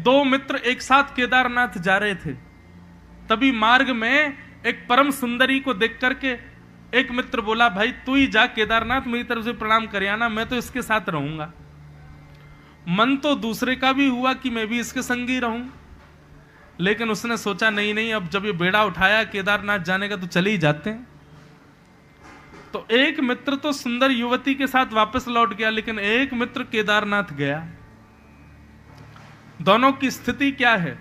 दो मित्र एक साथ केदारनाथ जा रहे थे। तभी मार्ग में एक परम सुंदरी को देख करके एक मित्र बोला, भाई तू ही जा केदारनाथ, मेरी तरफ से प्रणाम कर आना, मैं तो इसके साथ रहूंगा। मन तो दूसरे का भी हुआ कि मैं भी इसके संग ही रहूं, लेकिन उसने सोचा नहीं नहीं, अब जब ये बेड़ा उठाया केदारनाथ जाने का तो चले ही जाते हैं। तो एक मित्र तो सुंदर युवती के साथ वापस लौट गया, लेकिन एक मित्र केदारनाथ गया। दोनों की स्थिति क्या है?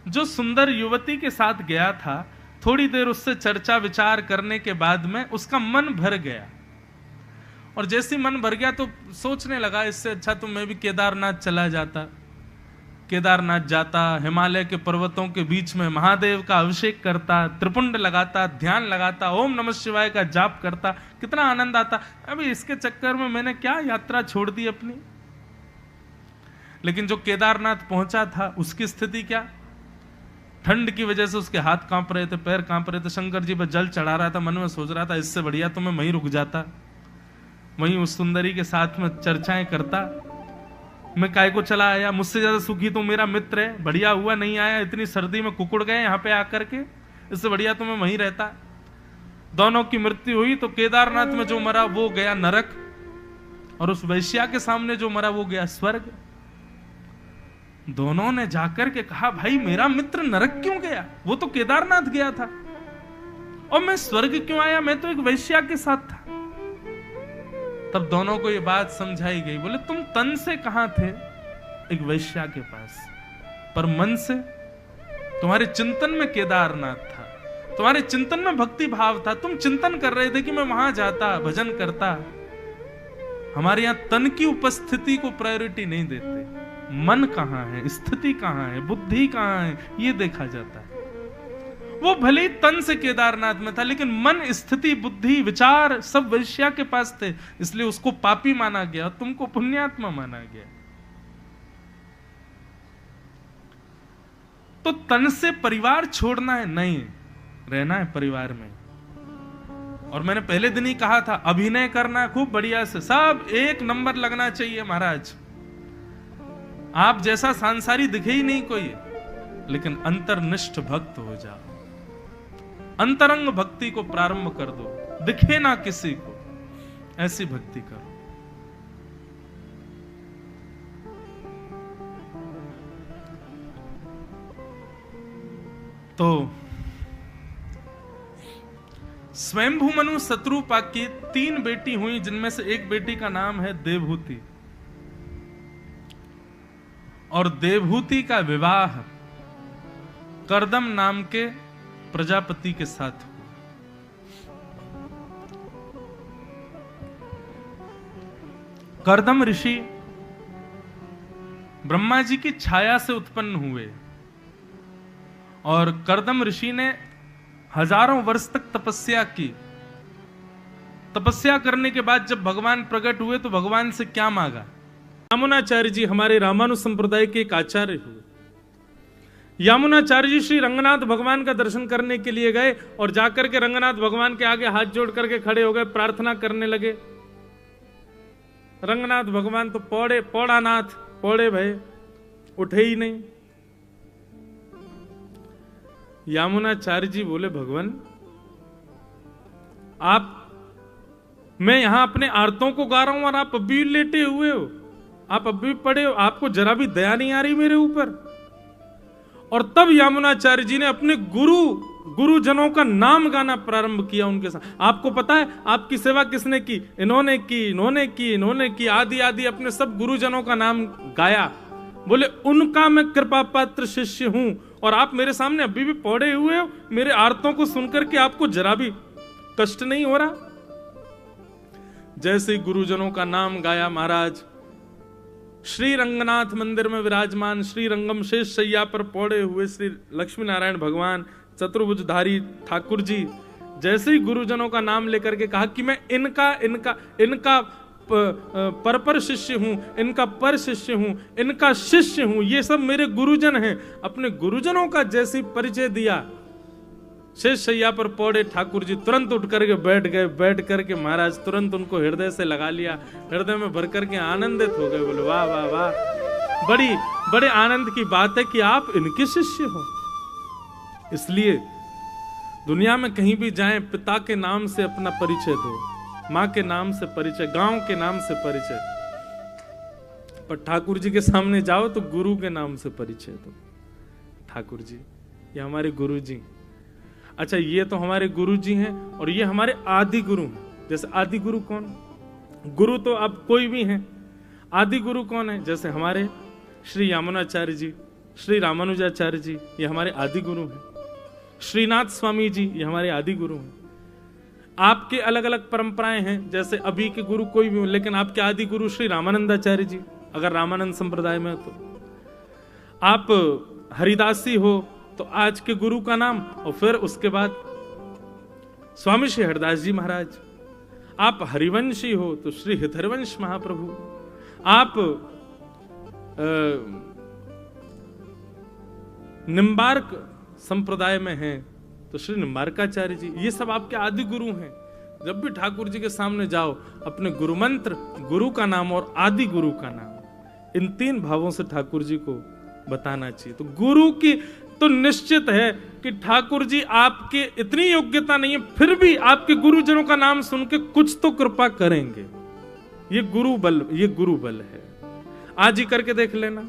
जो सुंदर युवती के साथ गया था, थोड़ी देर उससे चर्चा विचार करने के बाद में उसका मन भर गया, और जैसे मन भर गया तो सोचने लगा इससे अच्छा तो मैं भी केदारनाथ चला जाता। केदारनाथ जाता, हिमालय के पर्वतों के बीच में महादेव का अभिषेक करता, त्रिपुंड लगाता, ध्यान लगाता, ओम नमः शिवाय का जाप करता, कितना आनंद आता। अभी इसके चक्कर में मैंने क्या यात्रा छोड़ दी अपनी। लेकिन जो केदारनाथ पहुंचा था उसकी स्थिति क्या? ठंड की वजह से उसके हाथ कांप रहे थे, पैर कांप रहे थे, शंकर जी पर जल चढ़ा रहा था, मन में सोच रहा था इससे बढ़िया तो मैं वहीं रुक जाता, वहीं उस सुंदरी के साथ में चर्चाएं करता। मैं काय को चला आया, मुझसे ज्यादा सुखी तो मेरा मित्र है, बढ़िया हुआ नहीं आया, इतनी सर्दी में कुकुड़ गए यहाँ पे आकर के, इससे बढ़िया तो मैं वहीं रहता। दोनों की मृत्यु हुई तो केदारनाथ में जो मरा वो गया नरक, और उस वैश्या के सामने जो मरा वो गया स्वर्ग। दोनों ने जाकर के कहा, भाई मेरा मित्र नरक क्यों गया? वो तो केदारनाथ गया था, और मैं स्वर्ग क्यों आया? मैं तो एक वैश्या के साथ था। तब दोनों को ये बात समझाई गई। बोले तुम तन से कहां थे? एक वैश्या के पास, पर मन से तुम्हारे चिंतन में केदारनाथ था, तुम्हारे चिंतन में भक्ति भाव था। तुम चिंतन कर रहे थे कि मैं वहां जाता, भजन करता। हमारे यहां तन की उपस्थिति को प्रायोरिटी नहीं देते। मन कहां है, स्थिति कहां है, बुद्धि कहां है, ये देखा जाता है। वो भले ही तन से केदारनाथ में था, लेकिन मन, स्थिति, बुद्धि, विचार सब वैश्या के पास थे, इसलिए उसको पापी माना गया, तुमको पुण्यात्मा माना गया। तो तन से परिवार छोड़ना है नहीं, रहना है परिवार में। और मैंने पहले दिन ही कहा था, अभिनय करना खूब बढ़िया से, सब एक नंबर लगना चाहिए महाराज। आप जैसा सांसारी दिखे ही नहीं कोई, लेकिन अंतर्निष्ठ भक्त हो जाओ, अंतरंग भक्ति को प्रारंभ कर दो, दिखे ना किसी को, ऐसी भक्ति करो। तो स्वयंभू मनु शत्रुपा की 3 बेटी हुई, जिनमें से एक बेटी का नाम है देवहूति, और देवहूति का विवाह कर्दम नाम के प्रजापति के साथ हुआ। कर्दम ऋषि ब्रह्मा जी की छाया से उत्पन्न हुए, और कर्दम ऋषि ने हजारों वर्ष तक तपस्या की। तपस्या करने के बाद जब भगवान प्रकट हुए तो भगवान से क्या मांगा? यामुनाचार्य जी हमारे रामानुज संप्रदाय के एक आचार्य हुए। यामुनाचार्य जी श्री रंगनाथ भगवान का दर्शन करने के लिए गए, और जाकर के रंगनाथ भगवान के आगे हाथ जोड़ करके खड़े हो गए, प्रार्थना करने लगे। रंगनाथ भगवान तो पौड़ा नाथ, पौड़े भय, उठे ही नहीं। यामुनाचार्य जी बोले, भगवान मैं यहां अपने आर्तों को गा रहा हूं और आप अब भी लेटे हुए हो, आप अब भी पड़े हो, आपको जरा भी दया नहीं आ रही मेरे ऊपर। और तब यामुनाचार्य जी ने अपने गुरुजनों का नाम गाना प्रारंभ किया उनके साथ। आपको पता है आपकी सेवा किसने की? इन्होंने की, इन्होंने की, इन्होंने की, आदि आदि अपने सब गुरुजनों का नाम गाया। बोले उनका मैं कृपा पात्र शिष्य हूं, और आप मेरे सामने अभी भी पौड़े हुए हो, मेरे आर्तों को सुनकर के आपको जरा भी कष्ट नहीं हो रहा? जैसे गुरुजनों का नाम गाया महाराज, श्री रंगनाथ मंदिर में विराजमान श्री रंगम शेष शैया पर पौड़े हुए श्री लक्ष्मी नारायण भगवान चतुर्भुजधारी ठाकुर जी जैसे ही गुरुजनों का नाम लेकर के कहा कि मैं इनका पर शिष्य हूं, इनका पर शिष्य हूं, इनका शिष्य हूं, ये सब मेरे गुरुजन हैं। अपने गुरुजनों का जैसी परिचय दिया, शेष शैया पर पौड़े ठाकुर जी तुरंत उठ करके बैठ गए। बैठ करके महाराज तुरंत उनको हृदय से लगा लिया, हृदय में भर करके आनंदित हो गए। बोले वाह वाह वाह, बड़े आनंद की बात है कि आप इनके शिष्य हो। इसलिए दुनिया में कहीं भी जाएं, पिता के नाम से अपना परिचय दो, मां के नाम से परिचय, गांव के नाम से परिचय, पर ठाकुर जी के सामने जाओ तो गुरु के नाम से परिचय दो। ठाकुर जी ये हमारे गुरु जी। अच्छा, ये तो हमारे गुरु जी हैं और ये हमारे आदि गुरु हैं। जैसे आदि गुरु कौन? गुरु तो अब कोई भी हैं। आदि गुरु कौन है? जैसे हमारे श्री यामुनाचार्य जी, श्री रामानुजाचार्य जी, ये हमारे आदि गुरु हैं। श्रीनाथ स्वामी जी, ये हमारे आदि गुरु हैं। आपके अलग अलग परंपराएं हैं, जैसे अभी के गुरु कोई भी हो, लेकिन आपके आदि गुरु श्री रामानंदाचार्य जी, अगर रामानंद संप्रदाय में तो। आप हरिदासी हो तो आज के गुरु का नाम, और फिर उसके बाद स्वामी श्री हरिदास जी महाराज। आप हरिवंशी हो तो श्री हितहरिवंश महाप्रभु। आप निम्बार्क संप्रदाय में हैं तो श्री निम्बार्काचार्य जी। ये सब आपके आदि गुरु हैं। जब भी ठाकुर जी के सामने जाओ, अपने गुरु मंत्र, गुरु का नाम और आदि गुरु का नाम, इन 3 भावों से ठाकुर जी को बताना चाहिए। तो गुरु की तो निश्चित है कि ठाकुर जी आपके इतनी योग्यता नहीं है, फिर भी आपके गुरुजनों का नाम सुन के कुछ तो कृपा करेंगे। ये गुरु बल है। आज ही करके देख लेना।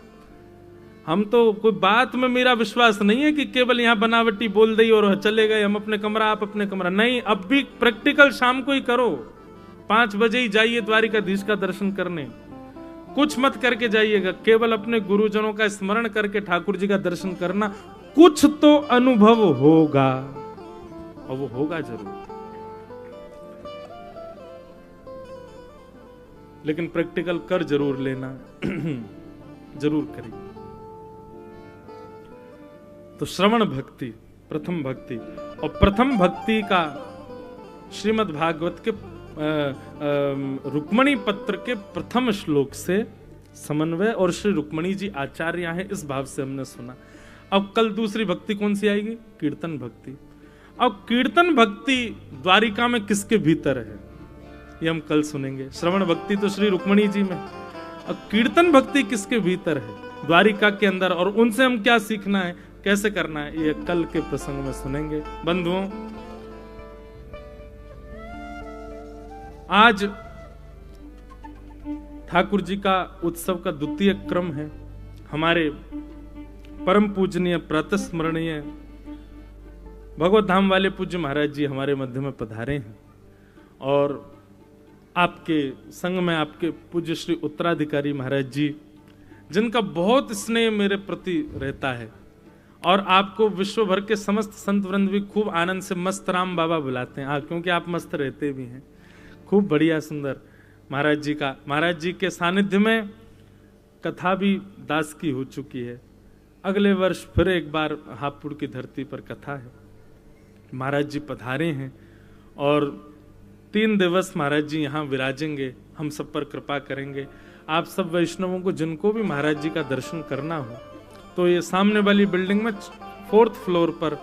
हम तो कोई बात में मेरा विश्वास नहीं है कि केवल यहां बनावटी बोल दी और चले गए, हम अपने कमरा, आप अपने कमरा। नहीं, अब भी प्रैक्टिकल शाम को ही करो। 5 बजे ही जाइए द्वारिकाधीश का दर्शन करने। कुछ मत करके जाइएगा, केवल अपने गुरुजनों का स्मरण करके ठाकुर जी का दर्शन करना। कुछ तो अनुभव होगा, और वो होगा जरूर। लेकिन प्रैक्टिकल कर जरूर लेना। जरूर करिए। तो श्रवण भक्ति प्रथम भक्ति, और प्रथम भक्ति का श्रीमद् भागवत के रुक्मणी पत्र के प्रथम श्लोक से समन्वय, और श्री रुक्मणी जी आचार्य हैं, इस भाव से हमने सुना। अब कल दूसरी भक्ति कौन सी आएगी? कीर्तन भक्ति। अब कीर्तन भक्ति द्वारिका में किसके भीतर है, ये हम कल सुनेंगे। श्रवण भक्ति तो श्री रुक्मणी जी में, अब कीर्तन भक्ति किसके भीतर है? द्वारिका के अंदर। और उनसे हम क्या सीखना है, कैसे करना है, ये कल के प्रसंग में सुनेंगे। बंधुओं, आज ठाकुर जी का उत्सव का द्वितीय क्रम है। हमारे परम पूजनीय प्रातस्मरणीय भगवत धाम वाले पूज्य महाराज जी हमारे मध्य में पधारे हैं, और आपके संग में आपके पूज्य श्री उत्तराधिकारी महाराज जी, जिनका बहुत स्नेह मेरे प्रति रहता है, और आपको विश्व भर के समस्त संत वृंद भी खूब आनंद से मस्त राम बाबा बुलाते हैं, क्योंकि आप मस्त रहते भी हैं। खूब बढ़िया सुंदर महाराज जी का, महाराज जी के सानिध्य में कथा भी दास की हो चुकी है। अगले वर्ष फिर एक बार हापुड़ की धरती पर कथा है। महाराज जी पधारे हैं और 3 दिवस महाराज जी यहाँ विराजेंगे, हम सब पर कृपा करेंगे। आप सब वैष्णवों को जिनको भी महाराज जी का दर्शन करना हो तो ये सामने वाली बिल्डिंग में 4th फ्लोर पर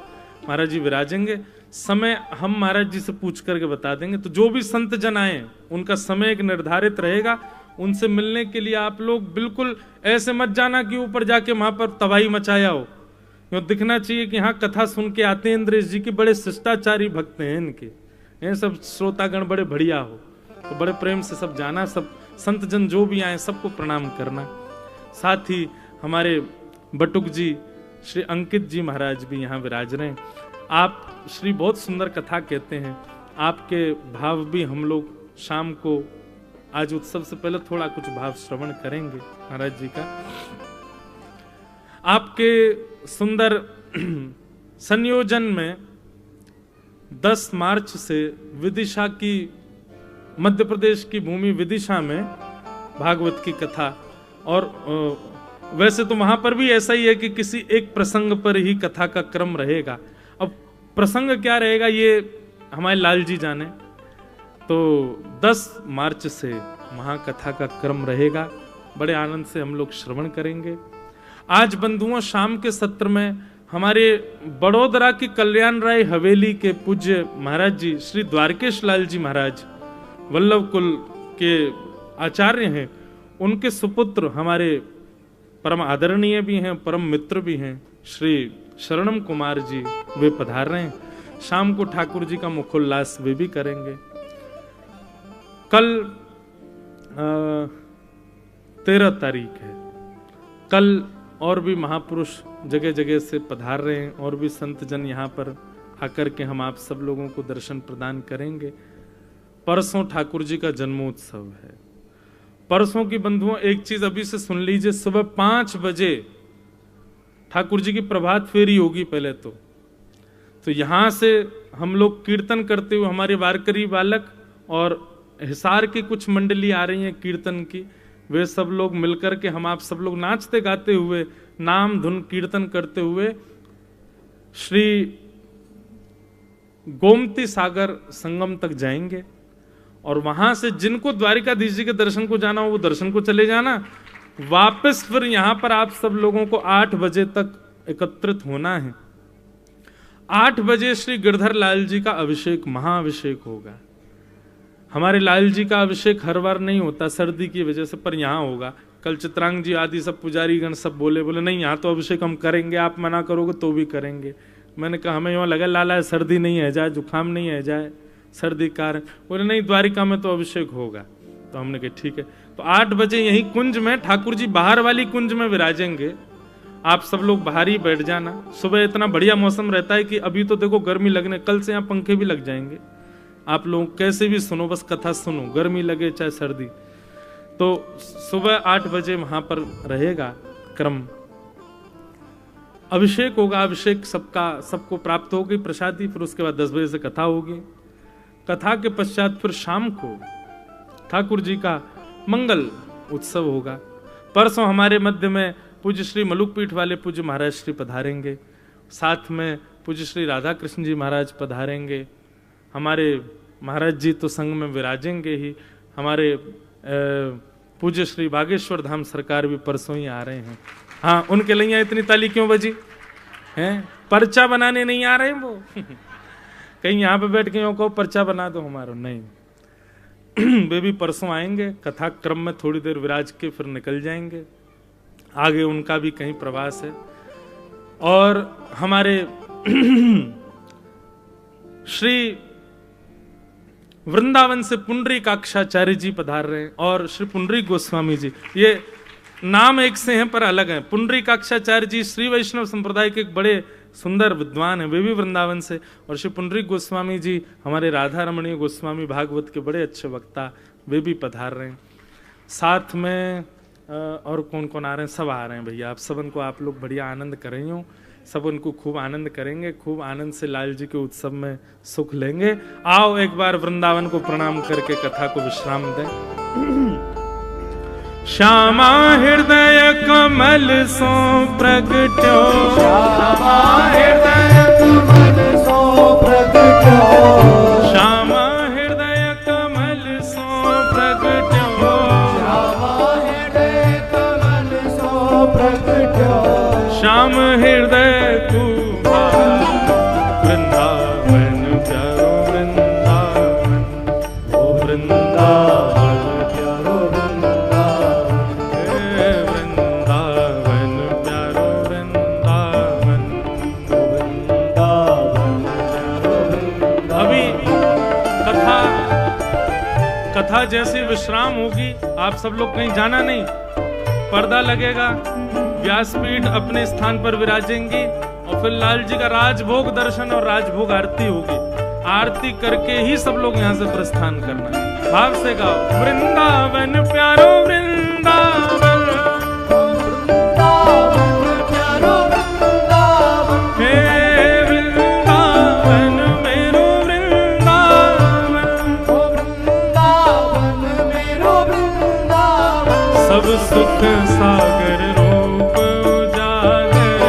महाराज जी विराजेंगे। समय हम महाराज जी से पूछ करके बता देंगे। तो जो भी संत जन आए उनका समय एक निर्धारित रहेगा, उनसे मिलने के लिए आप लोग बिल्कुल ऐसे मत जाना कि ऊपर जाके वहां पर तबाही मचाया हो। क्यों दिखना चाहिए कि हाँ कथा सुन के आते हैं इंद्रेश जी की, बड़े शिष्टाचारी भक्त हैं इनके, ये सब श्रोतागण बड़े बढ़िया हो, तो बड़े प्रेम से सब जाना, सब संत जन जो भी आए सबको प्रणाम करना। साथ ही हमारे बटुक जी श्री अंकित जी महाराज भी यहाँ विराज रहे हैं। आप श्री बहुत सुंदर कथा कहते हैं, आपके भाव भी हम लोग शाम को आज उत्सव से पहले थोड़ा कुछ भाव श्रवण करेंगे महाराज जी का। आपके सुंदर संयोजन में 10 मार्च से विदिशा की, मध्य प्रदेश की भूमि विदिशा में भागवत की कथा, और वैसे तो वहां पर भी ऐसा ही है कि किसी एक प्रसंग पर ही कथा का क्रम रहेगा। अब प्रसंग क्या रहेगा ये हमारे लाल जी जाने। तो 10 मार्च से वहां कथा का क्रम रहेगा, बड़े आनंद से हम लोग श्रवण करेंगे। आज बंधुओं शाम के सत्र में हमारे बड़ोदरा की कल्याण राय हवेली के पूज्य महाराज जी श्री द्वारकेश लाल जी महाराज वल्लभ कुल के आचार्य हैं, उनके सुपुत्र हमारे परम आदरणीय भी हैं, परम मित्र भी हैं, श्री शरणम कुमार जी, वे पधार रहे हैं। शाम को ठाकुर जी का मुखोल्लास वे भी करेंगे। कल 13 तारीख है। कल और भी महापुरुष जगह जगह से पधार रहे हैं और भी संत जन यहाँ पर आकर के हम आप सब लोगों को दर्शन प्रदान करेंगे। परसों ठाकुर जी का जन्मोत्सव है। परसों की बंधुओं एक चीज अभी से सुन लीजिए, सुबह 5 बजे ठाकुर जी की प्रभात फेरी होगी। पहले तो यहां से हम लोग कीर्तन करते हुए, हमारे वारकरी बालक और हिसार की कुछ मंडली आ रही है कीर्तन की, वे सब लोग मिलकर के हम आप सब लोग नाचते गाते हुए, नाम धुन कीर्तन करते हुए श्री गोमती सागर संगम तक जाएंगे। और वहां से जिनको द्वारिकाधीश जी के दर्शन को जाना हो वो दर्शन को चले जाना। वापस फिर यहां पर आप सब लोगों को 8 बजे तक एकत्रित होना है। 8 बजे श्री गिरधर लाल जी का अभिषेक, महाअभिषेक होगा। हमारे लाल जी का अभिषेक हर बार नहीं होता सर्दी की वजह से, पर यहां होगा। कल चित्रांग जी आदि सब पुजारी गण सब बोले नहीं यहाँ तो अभिषेक हम करेंगे, आप मना करोगे तो भी करेंगे। मैंने कहा हमें यूँ लगा लाला सर्दी नहीं है जाए, जुकाम नहीं है जाए, सर्दी कारण। बोले नहीं द्वारिका में तो अभिषेक होगा। तो हमने कहा ठीक है। तो 8 बजे यही कुंज में ठाकुर जी बाहर वाली कुंज में विराजेंगे। आप सब लोग बाहर ही बैठ जाना। सुबह इतना बढ़िया मौसम रहता है कि अभी तो देखो गर्मी लगने, कल से यहाँ पंखे भी लग जाएंगे। आप लोग कैसे भी सुनो, बस कथा सुनो, गर्मी लगे चाहे सर्दी। तो सुबह 8 बजे वहां पर रहेगा क्रम, अभिषेक होगा। अभिषेक सबको प्राप्त होगी प्रसादी। फिर उसके बाद 10 बजे से कथा होगी। कथा के पश्चात फिर शाम को ठाकुर जी का मंगल उत्सव होगा। परसों हमारे मध्य में पूज्य श्री मलुक पीठ वाले पूज्य महाराज श्री पधारेंगे। साथ में पूज्य श्री राधा कृष्ण जी महाराज पधारेंगे। हमारे महाराज जी तो संग में विराजेंगे ही। हमारे पूज्य श्री बागेश्वर धाम सरकार भी परसों ही आ रहे हैं। हाँ, उनके लिए इतनी ताली क्यों बजी हैं? पर्चा बनाने नहीं आ रहे हैं वो कहीं यहाँ पे बैठ के को पर्चा बना दो हमारा, नहीं वे भी परसों आएंगे। कथा क्रम में थोड़ी देर विराज के फिर निकल जाएंगे। आगे उनका भी कहीं प्रवास है। और हमारे श्री वृंदावन से पुंडरीकाक्षाचार्य जी पधार रहे हैं और श्री पुंडरीक गोस्वामी जी। ये नाम एक से हैं पर अलग हैं। पुंडरीकाक्षाचार्य जी श्री वैष्णव संप्रदाय के एक बड़े सुंदर विद्वान हैं, वे भी वृंदावन से। और श्री पुंडरीक गोस्वामी जी हमारे राधा रमणीय गोस्वामी भागवत के बड़े अच्छे वक्ता, वे भी पधार रहे हैं। साथ में और कौन कौन आ रहे हैं? सब आ रहे हैं भैया। आप सबन को आप लोग बढ़िया आनंद कर रही हो। सब उनको खूब आनंद करेंगे, खूब आनंद से लाल जी के उत्सव में सुख लेंगे। आओ एक बार वृंदावन को प्रणाम करके कथा को विश्राम दें। श्यामा हृदय कमल सो प्रगट्यो, श्यामा हृदय कमल सो प्रगट्यो, श्यामा हृदय कमल सो प्रगट्यो, श्यामा हृदय कमल सो प्रगट्यो, श्याम हृदय तू वृंदावन प्यारो वृंदावन, ओ वृंदावन प्यारो वृंदावन, वृंदावन प्यारो वृंदावन, ओ वृंदावन प्यारो वृंदावन। अभी कथा जैसी विश्राम होगी, आप सब लोग कहीं जाना नहीं, पर्दा लगेगा, व्यासपीठ अपने स्थान पर विराजेंगी और फिर लाल जी का राजभोग दर्शन और राजभोग आरती होगी। आरती करके ही सब लोग यहाँ से प्रस्थान करना है। भाव से गाओ, वृंदावन प्यारो वृंदावन, वृंदावन प्यारो वृंदावन, हे वृंदावन मेरो वृंदावन, ओ वृंदावन मेरो वृंदावन, सब सुख सागर रूप उजागर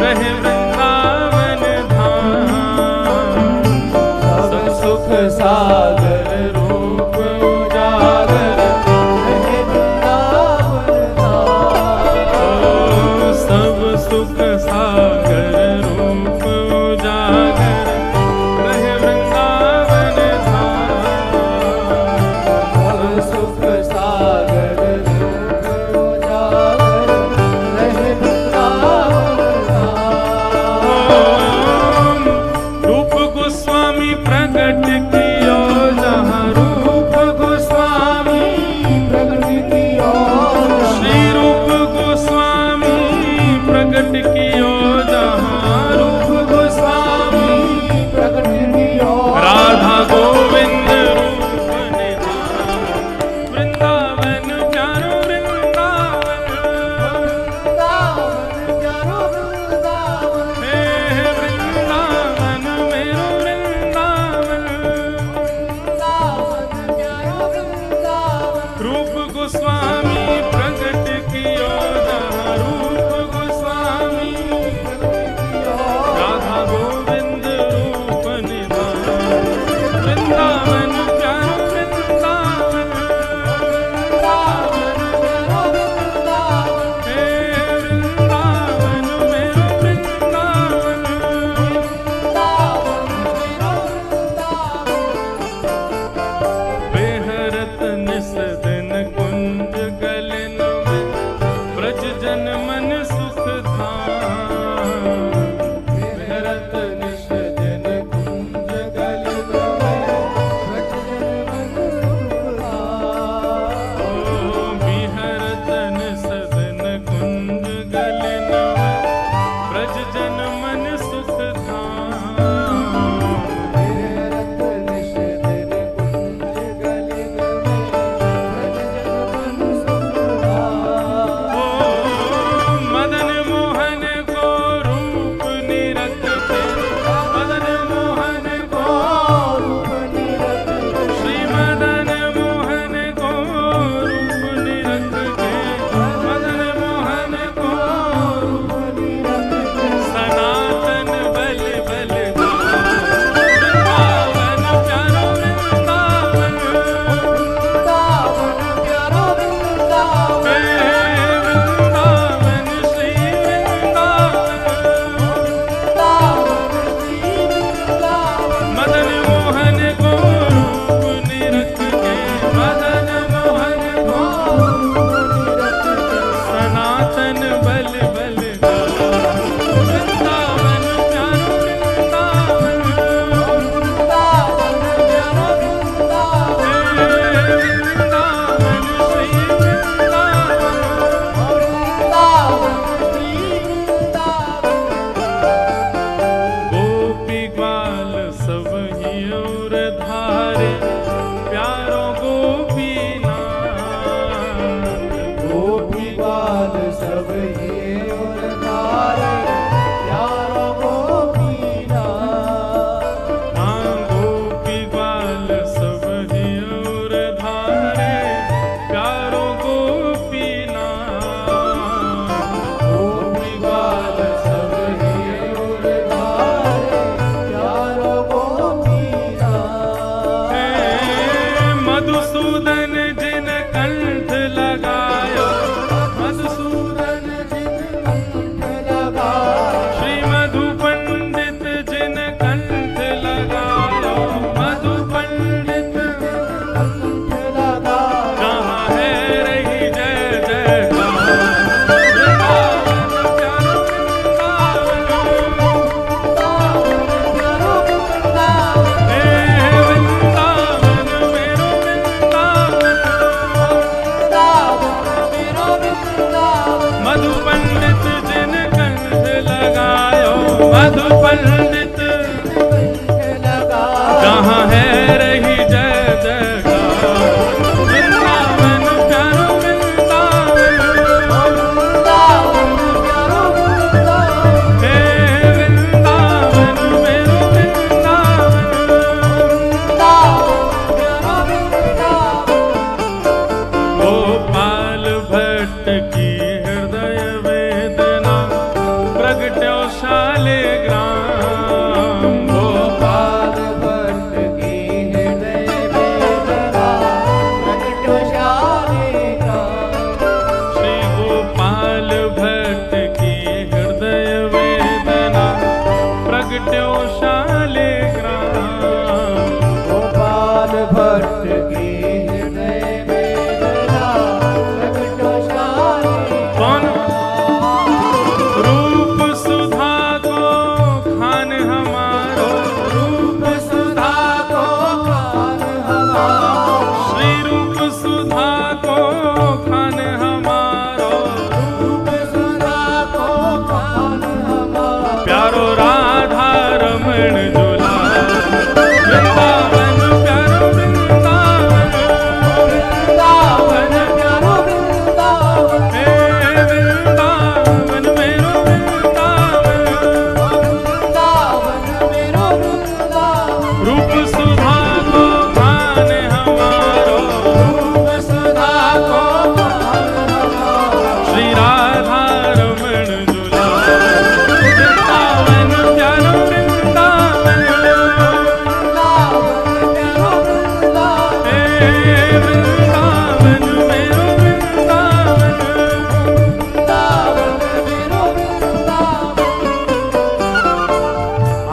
रहे वृंदावन धाम, सब सुख सागर रूप उजागर रहे वृंदावन धाम, सब सुख सागर रूप उजागर रहे वृंदावन धाम, सब सुख सागर रूप उजागर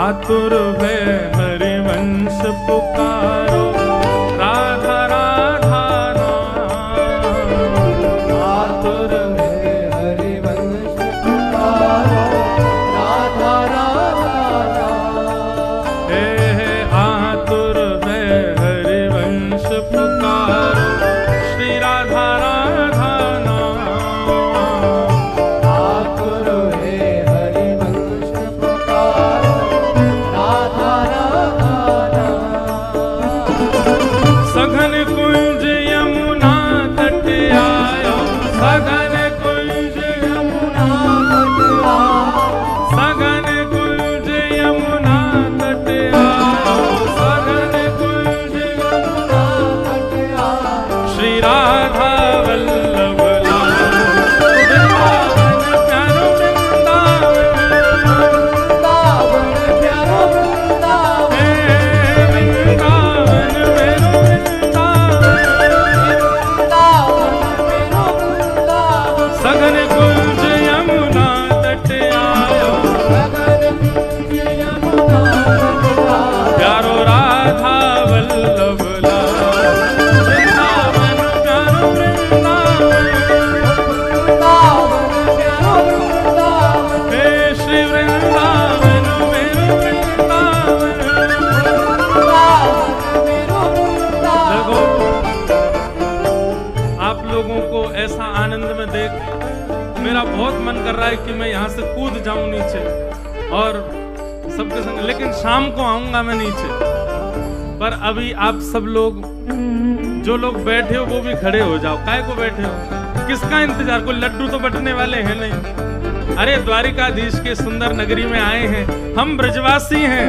आतुर है हरिवंश पुकारो है कि मैं यहाँ से कूद जाऊं नीचे और सबके संग, लेकिन शाम को आऊंगा मैं नीचे। पर अभी आप सब लोग, जो लोग बैठे हो वो भी खड़े हो जाओ। काय को बैठे हो? किसका इंतजार? कोई लड्डू तो बटने वाले हैं नहीं। अरे द्वारिकाधीश के सुंदर नगरी में आए हैं, हम ब्रजवासी हैं।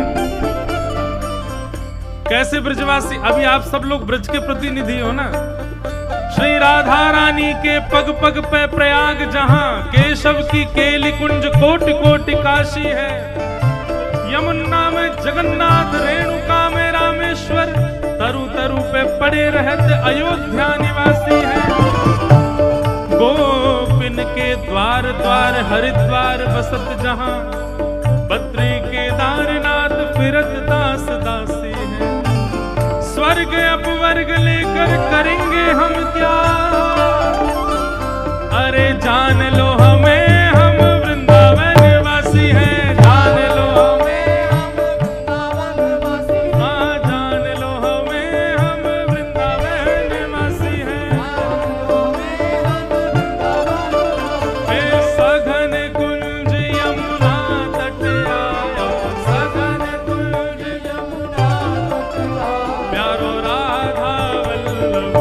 कैसे ब्रजवासी? अभी आप सब लोग ब्रज के प्रतिनिधि हो ना। श्री राधा रानी के पग पग पे प्रयाग जहां, केशव की केली कुंज कोटि कोटि काशी है। यमुना में जगन्नाथ, रेणुका में रामेश्वर, तरु तरु पे पड़े रहते अयोध्या निवासी है। गोपिन के द्वार द्वार हरिद्वार बसत जहां, बद्री केदारनाथ फिरत दास दासी है। स्वर्ग अपवर्ग लेकर करेंगे हम क्या, अरे जान लो हमें, हम वृंदावन वासी हैं। जान लो हमें, हम वृंदावन वासी हैं। हाँ, जान लो हमें, हम वृंदावन वासी हैं। हे सघन कुंज यमुना तट आया, सघन कुंज यमुना तट आया, प्यारो राधा वल्लभ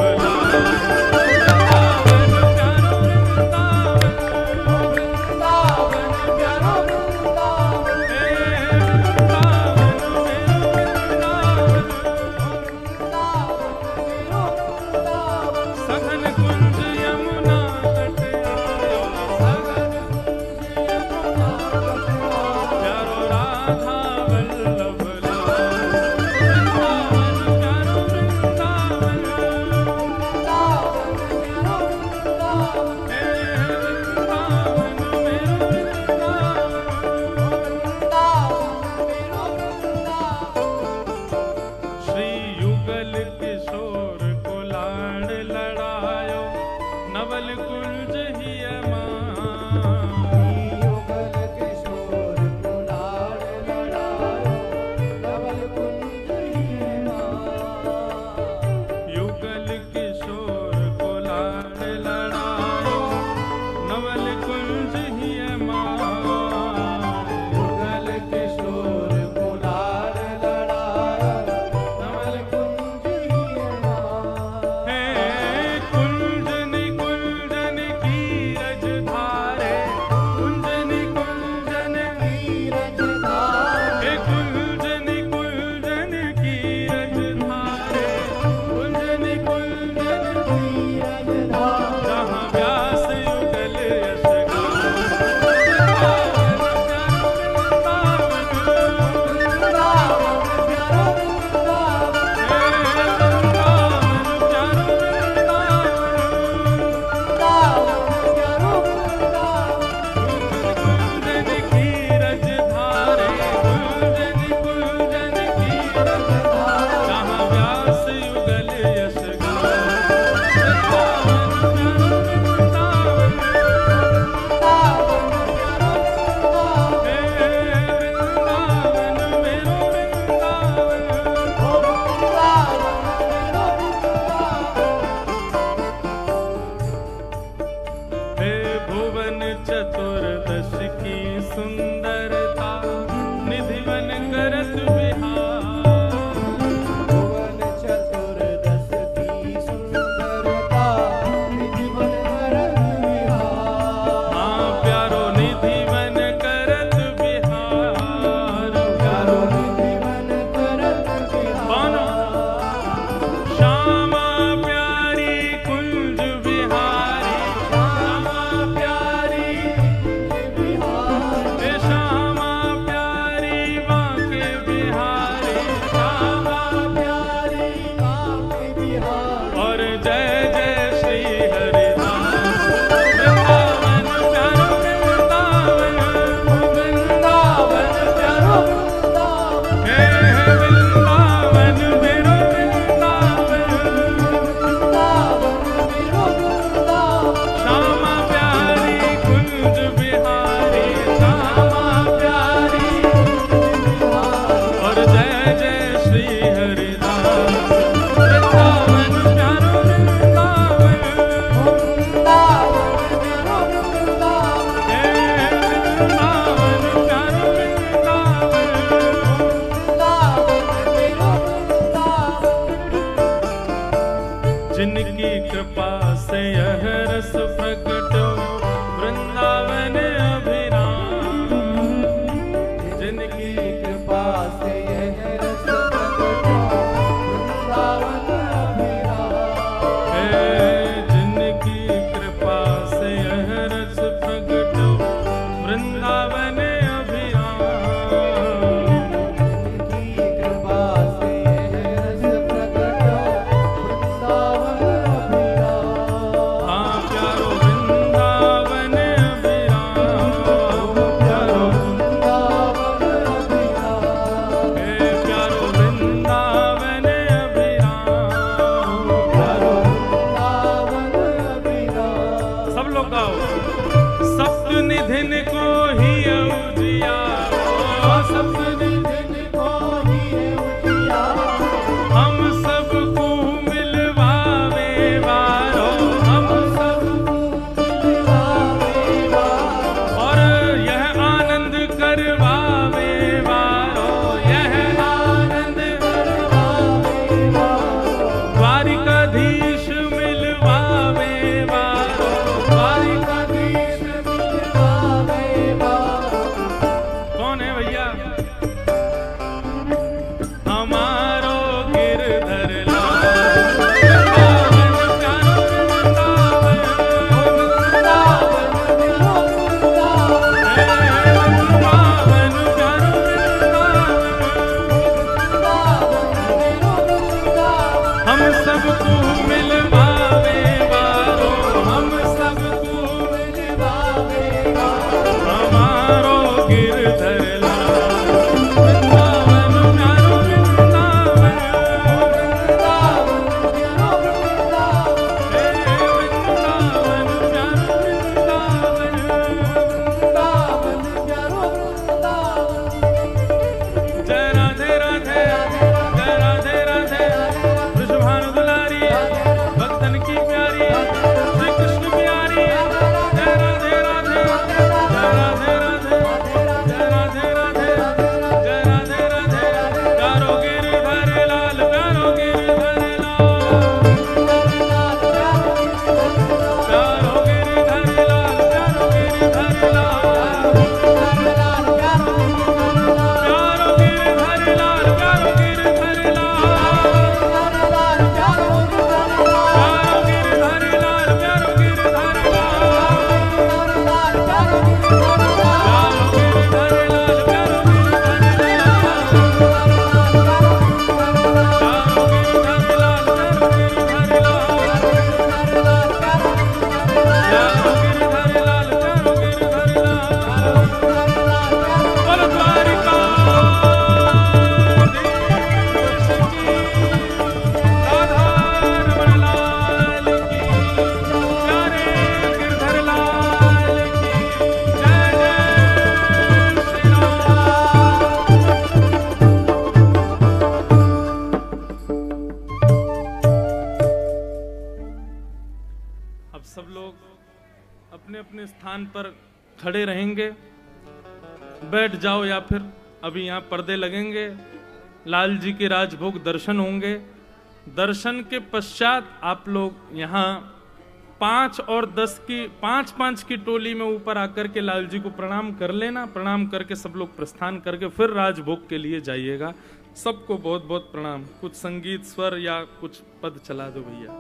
श्यामा से यह रस प्रगटो वृंदावन अभिराम। जिनकी कृपा से यह रस प्रगटो वृंदावन अभिराम। जिनकी कृपा से यह रस प्रगटो वृंदावन अभिराम। हाँ प्यारो वृंदावन अभिराम, प्यारो वृंदावन अभिराम। हे प्यारो वृंदावन अभिराम, प्यारो वृंदावन अभिराम। सब लोग गाओ। सप्त निधिन को ही उजियारो, सप्तनिधिन को ही उजियारो। हम सबको मिलवावे वारो, हम सबको मिलवावे वारो। और यह आनंद करवावे वारो, यह आनंद करवावे वारो। द्वारिकाधीश मिलवावे वारो, द्वारिकाधीश मिलवावे वारो। कौन है भैया? हमारो गिरधर लाल, वृंदावन प्यारो वृंदावन, वृंदावन प्यारो वृंदावन। हे वृंदावन प्यारो वृंदावन। हम सबको मिलवावे वारो, हम सबको हमारो गिरधर लाल, वृंदावन प्यारो वृंदावन, हे वृंदावन प्यारो वृंदावन। जय राधे राधे, जय राधे राधे, वृषभानु दुलारी, भक्तन की प्यारी, श्री कृष्ण प्यारी। जय राधे राधे, जय राधे राधे, जय राधे राधे, जय राधे राधे। प्यारो गिरधर लाल, प्यारो गिरधर लाल, प्यारो गिरधर लाल, प्यारो गिरधर लाल, प्यारो गिरधर लाल, प्यारो गिरधर लाल, प्यारो गिरधर लाल, प्यारो गिरधर अब सब लोग अपने अपने स्थान पर खड़े रहेंगे, बैठ जाओ या फिर अभी यहाँ पर्दे लगेंगे, लाल जी के राजभोग दर्शन होंगे। दर्शन के पश्चात आप लोग यहाँ 5 और 10 की 5-5 की टोली में ऊपर आकर के लाल जी को प्रणाम कर लेना। प्रणाम करके सब लोग प्रस्थान करके फिर राजभोग के लिए जाइएगा। सबको बहुत बहुत प्रणाम। कुछ संगीत स्वर या कुछ पद चला दो भैया।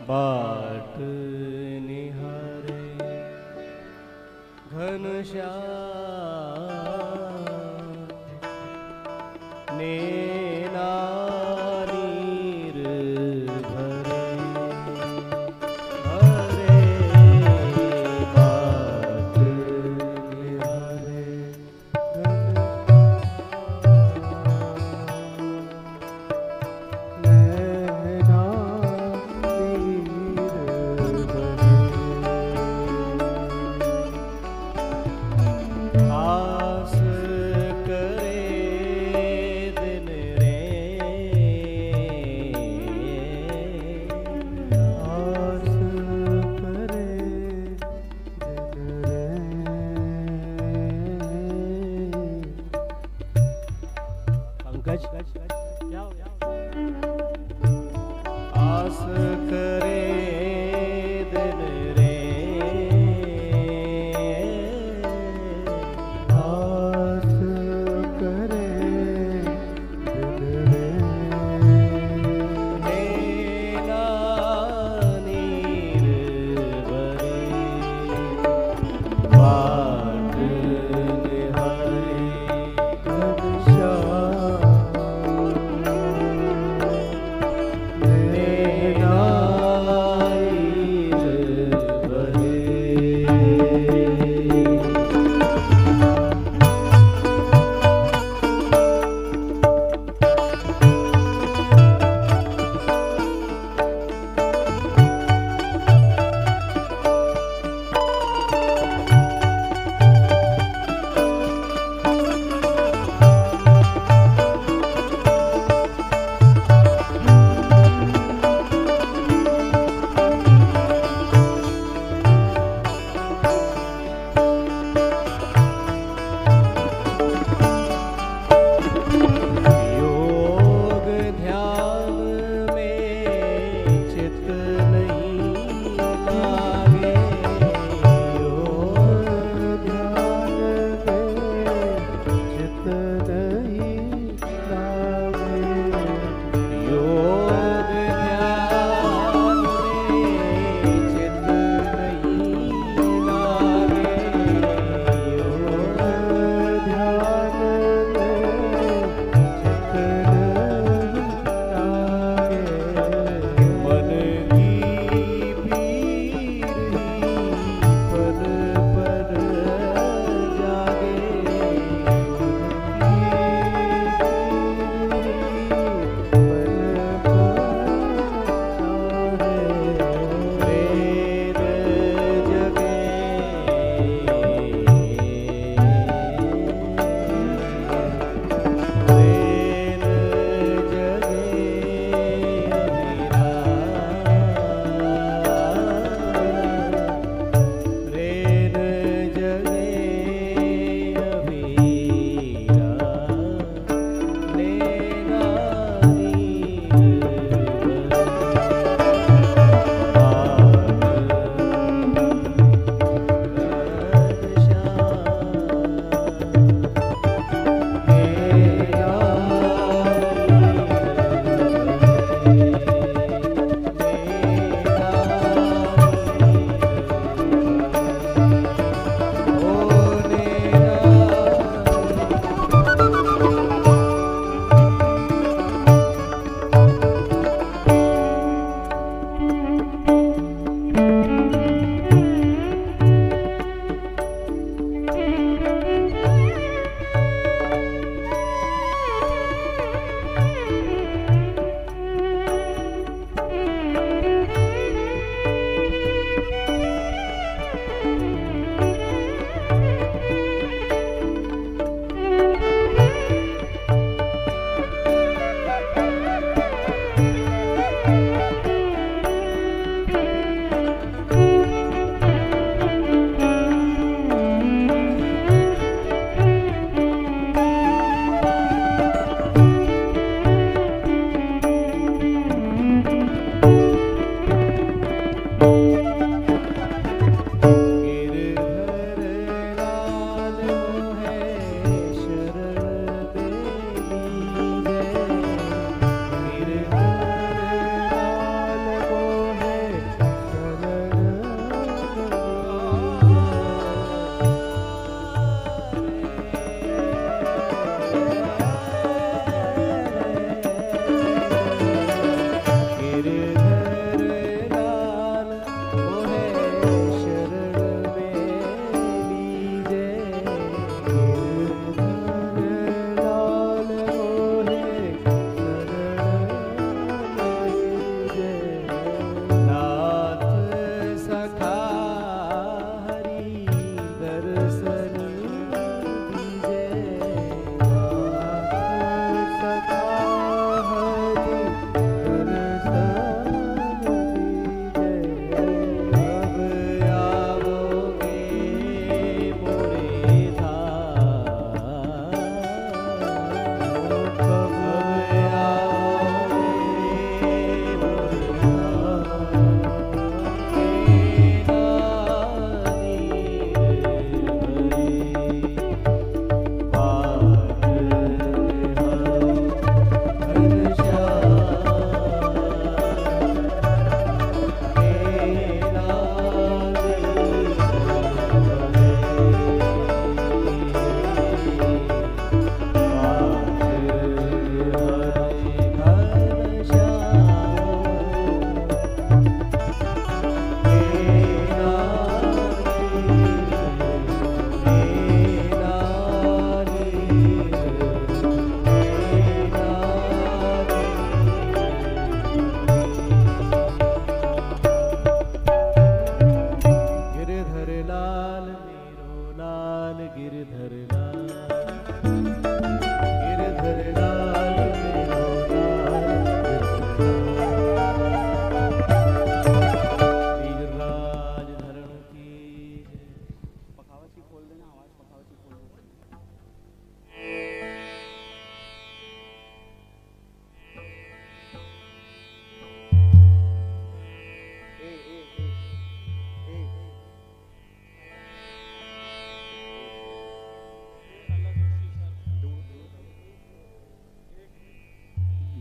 बाट निहारे घनश्याम नैना नीर भरे हरे बाट निहारे नैना नीर भरे आस करे दिन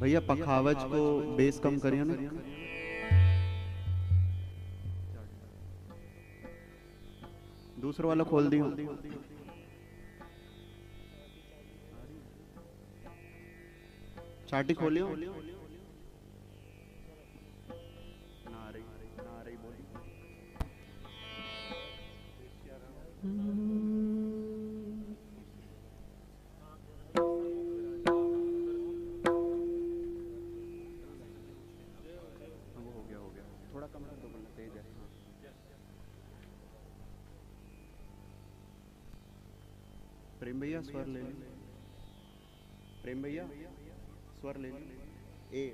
भैया पखावज को बेस कम करिए ना। दूसरा वाला खोल दियो। चाटी खोलियो। थोड़ा कम कर दो वरना तेज है। प्रेम भैया स्वर ले ली। प्रेम भैया स्वर ले ली। ए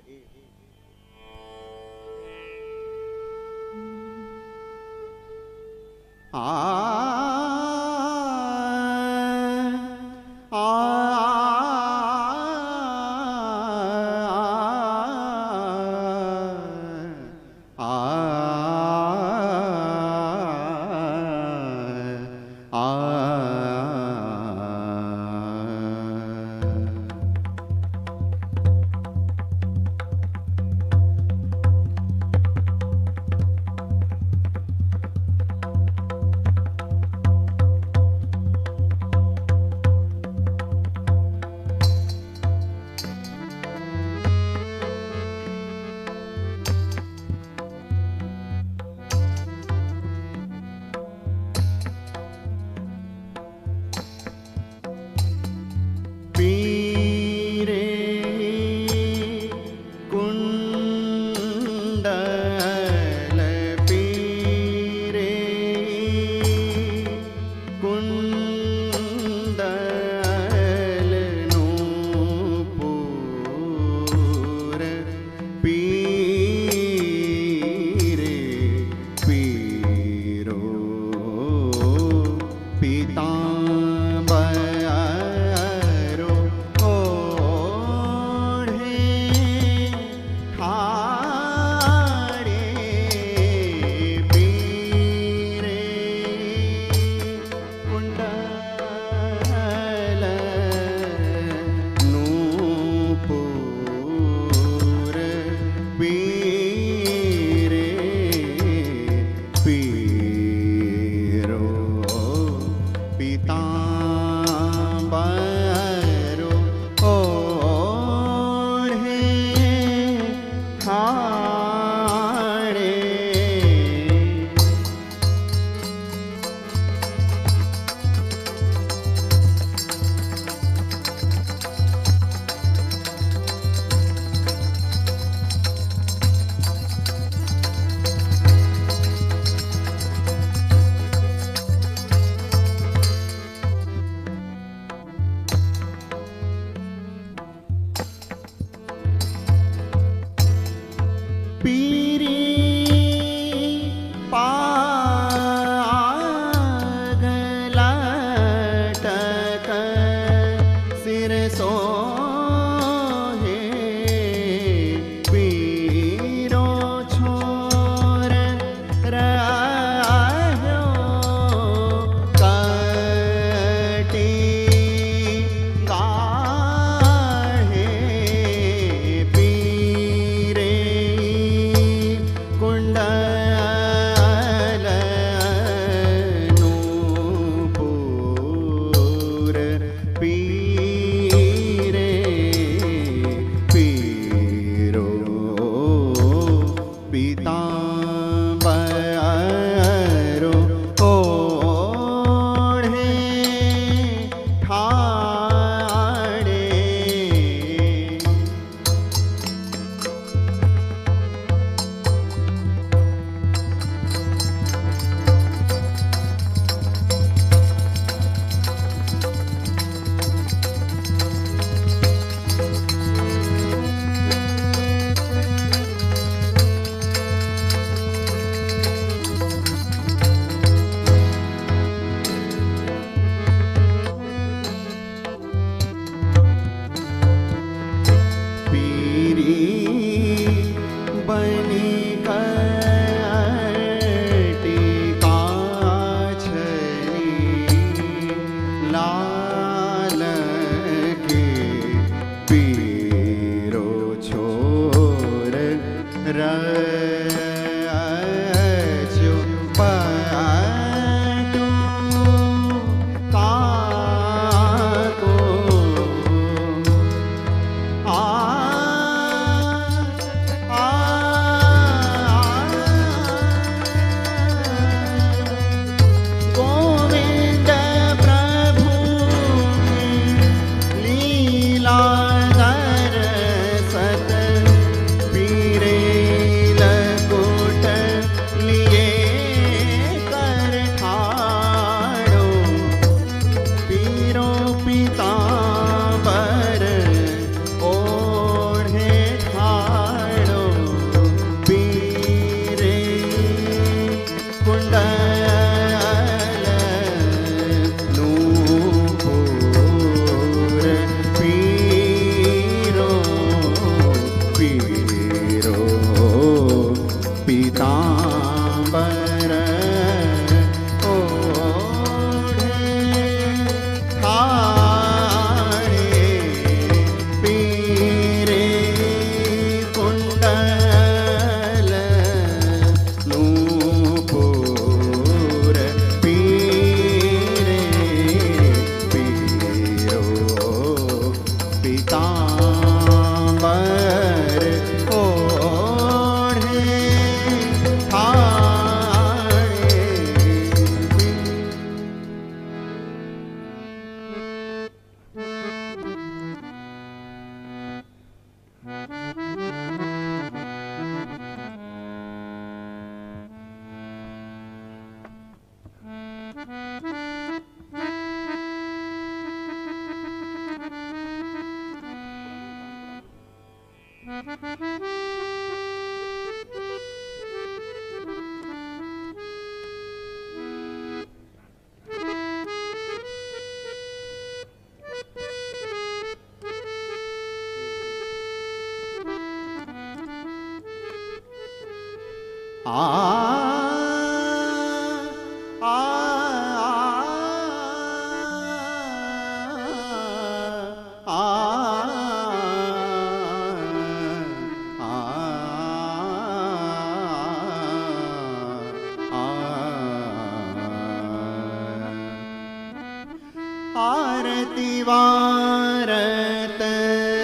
आरती वारत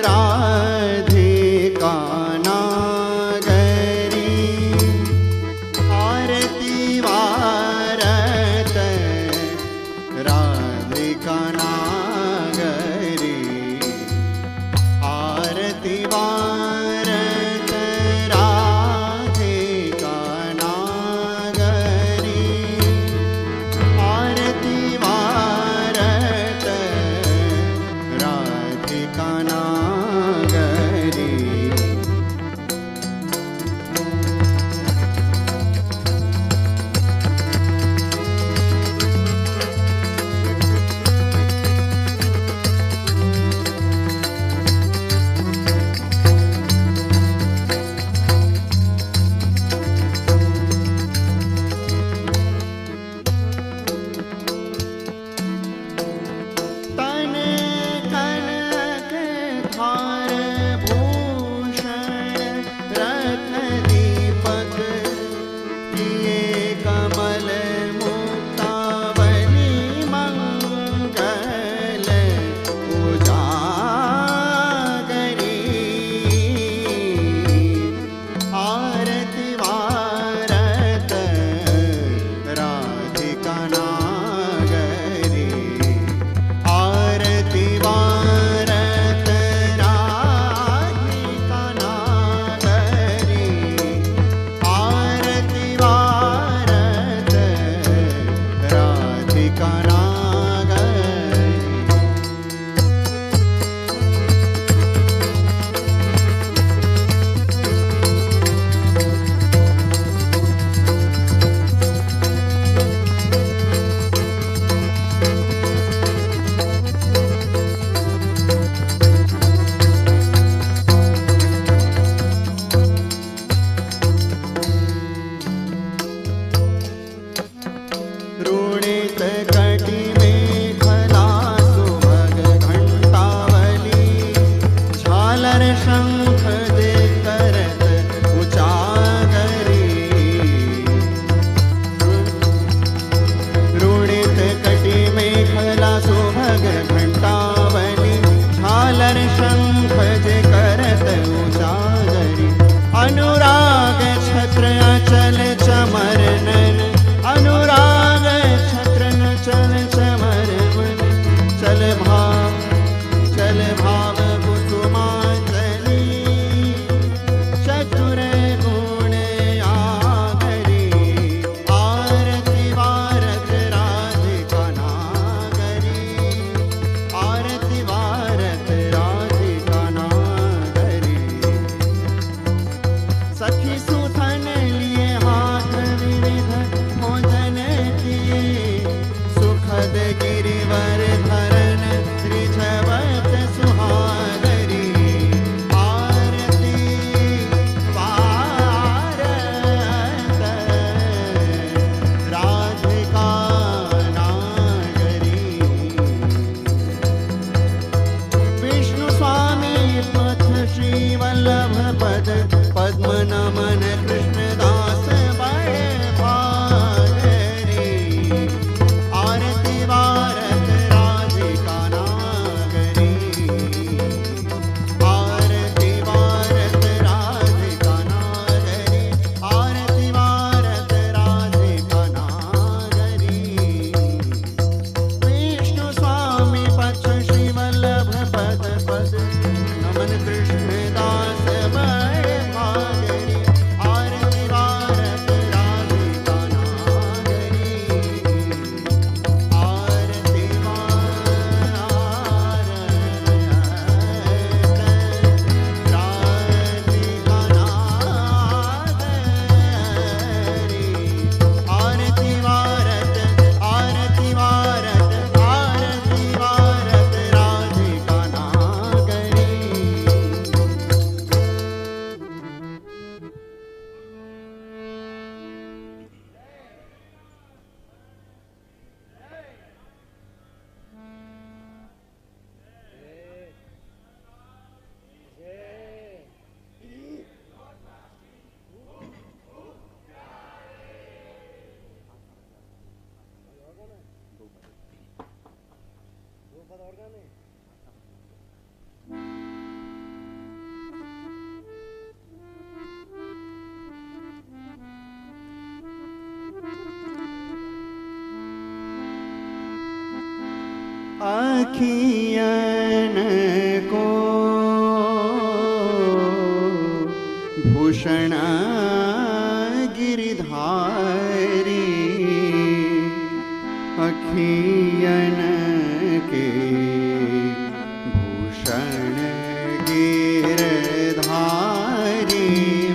राधिका नागरी, आरती वारत राधिका नागरी, आरती वारत राधिका नागरी, आरती वारत राधिका नागरी। तन कनक धार भूषण रत्न दीपक किए कमल मुक्तावली मंगल उजागरी, आरती वारत राधिका नागरी, आरती वारत राधिका नागरी, आरती वारत अखियन को भूषण गिरधारी, अखियन के भूषण गिरधारी,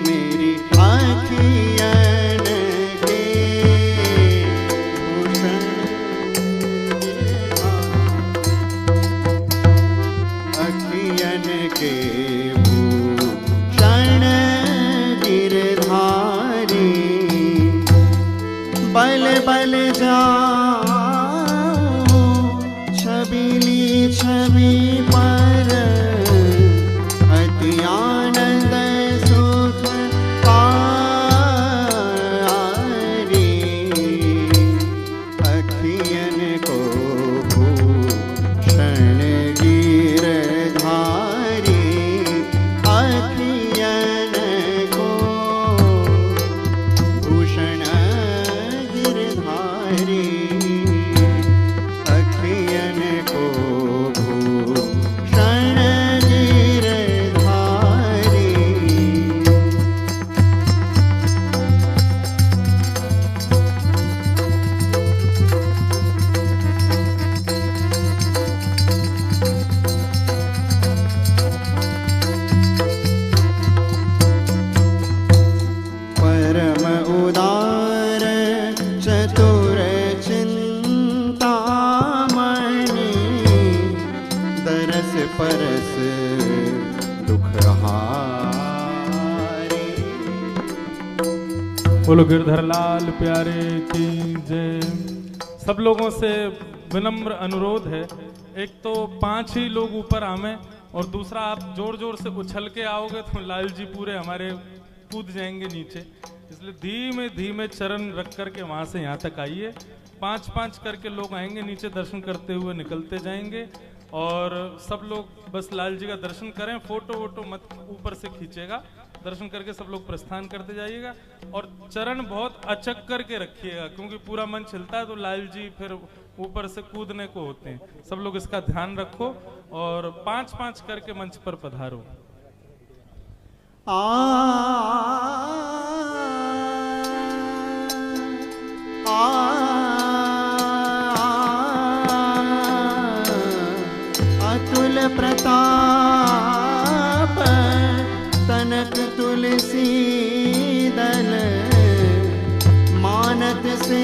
मेरी अखियन के भूषण अखियन के भूषण गिरधारी, बल बल जाऊं छबीली छवि पर, अति आनंद सुख पारी, अखियन को भूषण गिरधारी, अखियन को भूषण गिरधारी, अखियन को भूषण गिरधारी। परम उदार चतुर चिंतामणि, दरस परस दुख हारी। बोलो गिरधर लाल प्यारे की जय। सब लोगों से विनम्र अनुरोध है, एक तो 5 ही लोग ऊपर आवे और दूसरा आप जोर जोर से उछल के आओगे तो लाल जी पूरे हमारे कूद जाएंगे नीचे, इसलिए धीमे धीमे चरण रख करके वहां से यहाँ तक आइए। 5-5 करके लोग आएंगे नीचे, दर्शन करते हुए निकलते जाएंगे और सब लोग बस लाल जी का दर्शन करें, फोटो वोटो मत ऊपर से खींचेगा, दर्शन करके सब लोग प्रस्थान करते जाइएगा और चरण बहुत अचक करके रखिएगा क्योंकि पूरा मन छिलता है तो लाल जी फिर ऊपर से कूदने को होते हैं। सब लोग इसका ध्यान रखो और 5-5 करके मंच पर पधारो। अतुल प्रताप तनक तुलसी दल, मानत से